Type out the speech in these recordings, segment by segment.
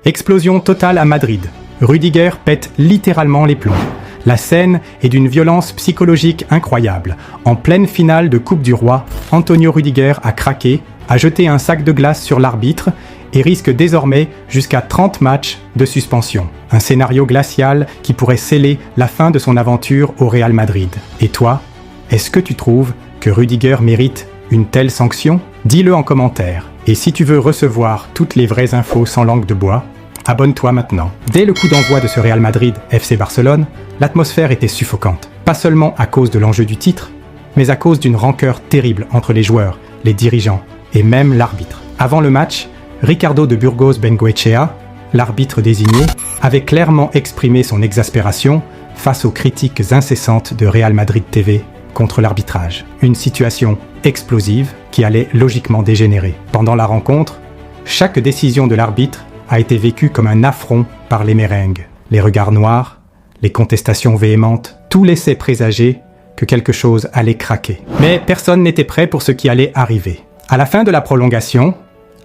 Explosion totale à Madrid. Rüdiger pète littéralement les plombs. La scène est d'une violence psychologique incroyable. En pleine finale de Coupe du Roi, Antonio Rüdiger a craqué, a jeté un sac de glace sur l'arbitre et risque désormais jusqu'à 30 matchs de suspension. Un scénario glacial qui pourrait sceller la fin de son aventure au Real Madrid. Et toi, est-ce que tu trouves que Rüdiger mérite une telle sanction? Dis-le en commentaire. Et si tu veux recevoir toutes les vraies infos sans langue de bois, abonne-toi maintenant. Dès le coup d'envoi de ce Real Madrid FC Barcelone, l'atmosphère était suffocante. Pas seulement à cause de l'enjeu du titre, mais à cause d'une rancœur terrible entre les joueurs, les dirigeants et même l'arbitre. Avant le match, Ricardo de Burgos Bengoechea, l'arbitre désigné, avait clairement exprimé son exaspération face aux critiques incessantes de Real Madrid TV contre l'arbitrage. Une situation explosive qui allait logiquement dégénérer. Pendant la rencontre, chaque décision de l'arbitre a été vécue comme un affront par les merengues. Les regards noirs, les contestations véhémentes, tout laissait présager que quelque chose allait craquer. Mais personne n'était prêt pour ce qui allait arriver. À la fin de la prolongation,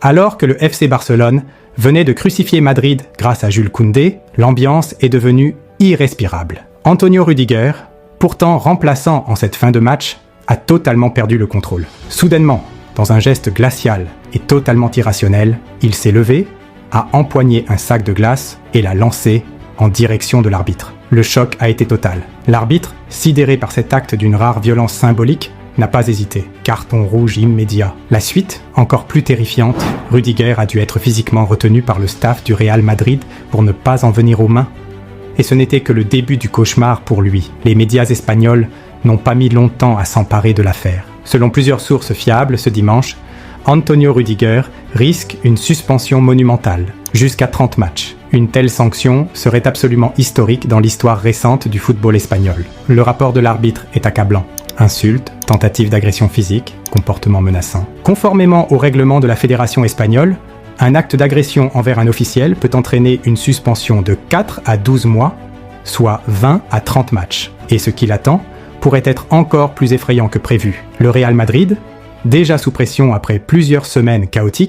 alors que le FC Barcelone venait de crucifier Madrid grâce à Jules Koundé, l'ambiance est devenue irrespirable. Antonio Rüdiger, pourtant remplaçant en cette fin de match, a totalement perdu le contrôle. Soudainement, dans un geste glacial et totalement irrationnel, il s'est levé, a empoigné un sac de glace et l'a lancé en direction de l'arbitre. Le choc a été total. L'arbitre, sidéré par cet acte d'une rare violence symbolique, n'a pas hésité. Carton rouge immédiat. La suite, encore plus terrifiante, Rüdiger a dû être physiquement retenu par le staff du Real Madrid pour ne pas en venir aux mains. Et ce n'était que le début du cauchemar pour lui. Les médias espagnols n'ont pas mis longtemps à s'emparer de l'affaire. Selon plusieurs sources fiables, ce dimanche, Antonio Rüdiger risque une suspension monumentale, jusqu'à 30 matchs. Une telle sanction serait absolument historique dans l'histoire récente du football espagnol. Le rapport de l'arbitre est accablant. Insultes, tentatives d'agression physique, comportements menaçants. Conformément au règlement de la Fédération espagnole, un acte d'agression envers un officiel peut entraîner une suspension de 4 à 12 mois, soit 20 à 30 matchs. Et ce qui l'attend pourrait être encore plus effrayant que prévu. Le Real Madrid, déjà sous pression après plusieurs semaines chaotiques,